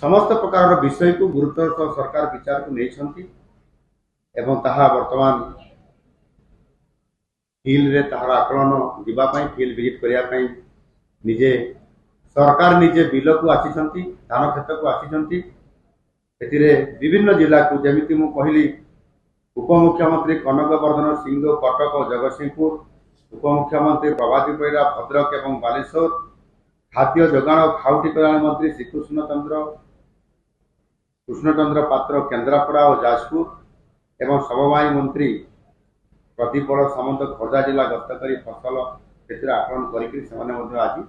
समस्त प्रकार विषय को गुरुत्वर सह सरकार विचार को नहीं एवं ताहा वर्तमान फील्ड रे ताहार आकलन जीवाई फील्ड विजिट करने निजे सरकार निजे बिल को आसी धान क्षेत्र को आसी विभिन्न जिला को जमीती मु कहली उपमुख्यमंत्री कनक वर्धन सिंह कटक और जगतसिंहपुर उपमुख्यमंत्री प्रभाती परिड़ा भद्रक एवं बालेश्वर खाद्य जोगाण और खाउटी कल्याण मंत्री श्रीकृष्ण चंद्र पात्र केन्द्रापड़ा और जाजपुर एवं समवाय मंत्री प्रतिपल सामंत खोर्धा जिला गस्त कर फसल क्षेत्र आकलन कर आज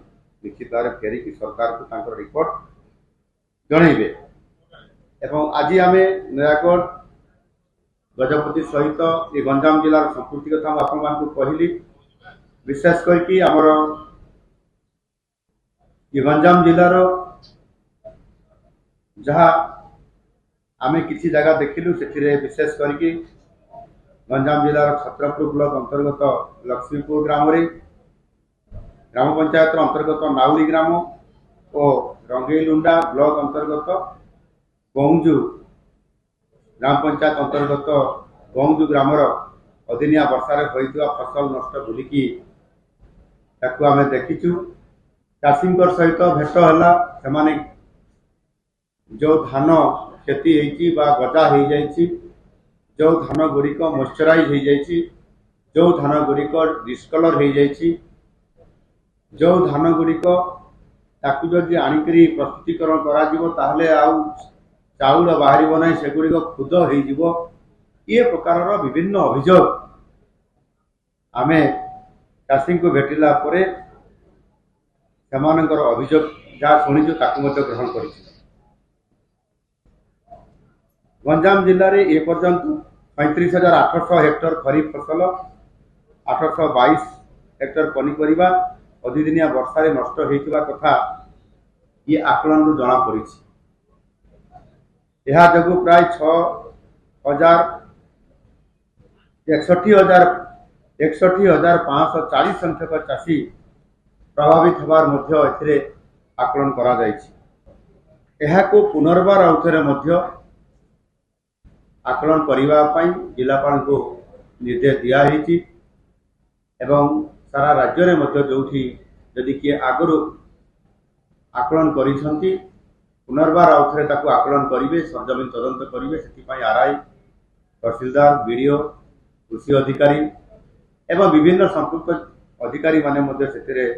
निश्चित भाव फेरिकी सरकार को तांकर रिपोर्ट जनइबे एवं आज आम नयागढ़ गजपति सहित ये गंजाम जिलार संस्कृति कथा आपण कहली विशेष करके आमर ये गंजाम जिलार जहाँ आम किसी जगह देखिलु से विशेष करके गंजाम जिलार छत्रपुर ब्लॉक अंतर्गत लक्ष्मीपुर ग्राम रे ग्राम पंचायत अंतर्गत नाउली ग्राम और रंगेलुंडा ब्लॉक अंतर्गत गौंजू ग्राम पंचायत अंतर्गत गौंजू ग्रामर अदिनिया वर्षार होइतुवा फसल नष्ट बुलिकी ताकू आमे देखिचु चाषी सहित भेट है से जो धान क्षति होती गजा हो जाइए जो धान गुड़िक मॉइस्चराइज हो जाइए जो धान गुड़िक डिस्कलर हो जाइए जो धान गुड़िक ताकू जदि आणिक प्रस्तुतिकरण कर चाउल बाहर ना सेगुड़िक खुद हो प्रकार विभिन्न अभियोग आम चाषी को भेटिला अभियोग जहाँ शुणीचु ग्रहण कर गंजाम जिले में ए पर्यंत 35,800 हेक्टर खरीफ फसल 822 हेक्टर पनीपरिया अधिदिनिया वर्षा नष्ट होता कथा ये आकलन जना पड़ी जो प्राय 61,540 संख्यक चाषी प्रभावित होबार आकलन करा को पुनर्बार आउथरे आकलन करने जिलापाल को निर्देश दिखाई एवं सारा राज्य में जो जदि किए आगु आकलन करिसेंती पुनर्बार आउथरे ताकू आकलन करेंगे सरजमीन तदंत करेंगे से आरआई तहसीलदार बीडीओ कृषि अधिकारी एवं विभिन्न संपुक्त अधिकारी माने से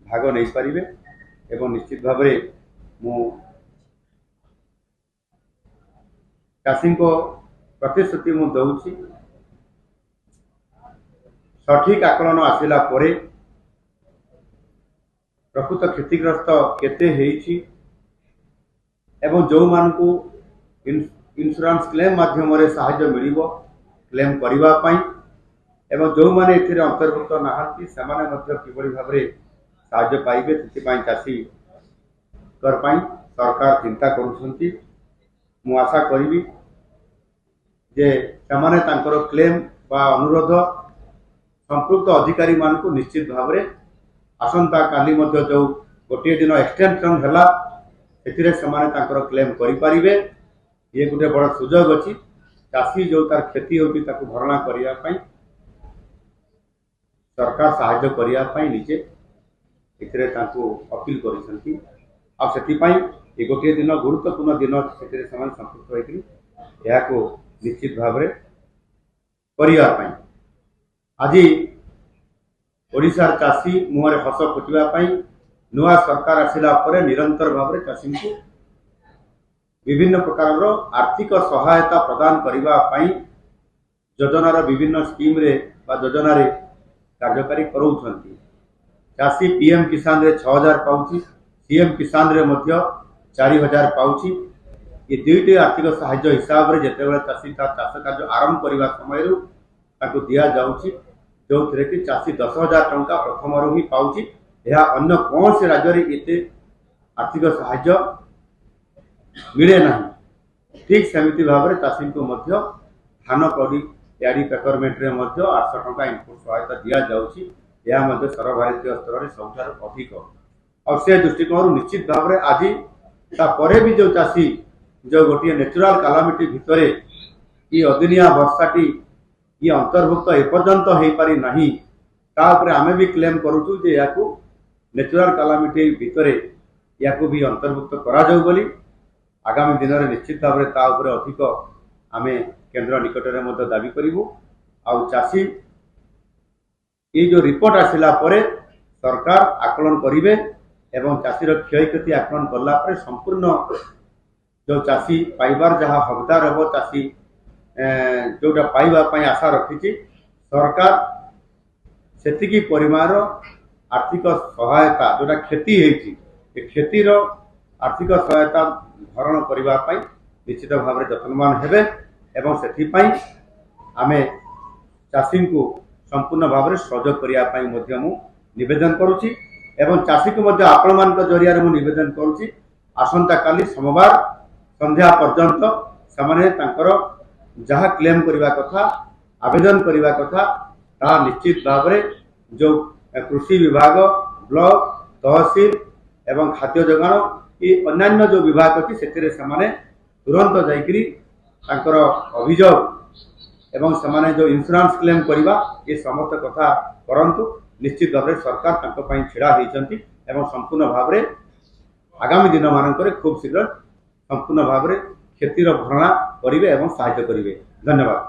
भाग नहीं पारे एवं निश्चित भाव मु चाषी को प्रतिश्रुति मु दौची सठिक आकलन आसिला परे प्रकृत क्षतिग्रस्त केते हेइछि एवं जो मान को इंश्योरेंस क्लेम माध्यम साहाय्य मिलिबो क्लेम करने एवं जो मैंने अंतर्भुक्त नहांती से किभली भाव साहाय्य पाइबे से चाषी सरकार चिंता करुछंती मु आशा करी जे सेमाने तांकर क्लेम बा अनुरोध संपृक्त अधिकारी मान को निश्चित भाव आसंता काली जो गोटे दिन एक्सटेंशन है से क्लेम करें ये गोटे बड़ सुजोग अच्छी चाषी जो तार क्षति होती भरणा करने सरकार साहाय्य करने निजे अपील कर गोटे दिन गुरुत्वपूर्ण दिन से संपृक्त हो निश्चित भाव करने आज ओडिशार चाषी मुहरे हस फुटापी नुआ सरकार आसिला परे निरंतर भाव चाषी को विभिन्न प्रकार आर्थिक सहायता प्रदान करने योजनार विभिन्न स्कीम रे बा योजना रे कार्यकारी कराउछंती चाषी पीएम किसान रे 6,000 पाउची सीएम किसान रे मध्य 4,000 पाउची ये दुईटी आर्थिक सहायता हिसाब रे जेतेबेले चाषी चाष कार्य आरंभ करने समय ताको दिया जाउची जो थे कि चाषी 10,000 टंका प्रथम ही पाउची यह अन्य कौन से राज्य रे एते आर्थिक सहायता मिले ना ठीक सेमती भाव में चाषी को धान कड़ी यारी पेपरमेंट रे 800 टंका इनपुट सहायता दि जाउची यह सर्वभारतीय स्तर में सबुठ अधिक और से दृष्टिकोण निश्चित भाव में आज तापर भी जो चाषी जो गोटे नेचुराल कालामिटी भितर ये अदिनिया वर्षाटी ये अंतर्भुक्त एपर्यंत हो पारि नहीं आमे भी क्लेम करूँ जे या नेचुराल कालामिटी भितर या भी अंतर्भुक्त करा जाऊ बोली आगामी दिन में निश्चित भाव में अधिक आम केन्द्र निकट में दाबी करूँ आउ चाषी ये जो रिपोर्ट आसला सरकार आकलन करेंगे एवं चाषीर क्षय क्षति आकलन कला संपूर्ण जो चाषी पाइबार जहाँ हकदार हम चाषी जोटा पाइबापी आशा रखी सरकार से परिमाण आर्थिक सहायता जोटा क्षति होती क्षतिर आर्थिक सहायता भरण करने निश्चित भाव में जत्नवान हेबे एवं से आमे चाषी को संपूर्ण भाव में सहयोग करने निवेदन करुच्ची एवं चाषी को आपण मान जरिया मु निवेदन करुच्ची आसंता काली सोमवार संध्या पर्यंत से जहाँ क्लेम करने कथा आवेदन करने कथा ता निश्चित भाव में जो कृषि विभाग ब्लॉक तहसील एवं खाद्य जोगाण ये अन्य जो विभाग अच्छी से तुरंत जाकरी अभियोग एवं से जो इंश्योरेंस क्लेम करवा ये समस्त कथा करंतु निश्चित भाव में सरकार छिड़ा होती संपूर्ण भाव में आगामी दिन मानक खूब शीघ्र संपूर्ण भाव में क्षतिर भरणा करेंगे और साहाय्य करेंगे। धन्यवाद।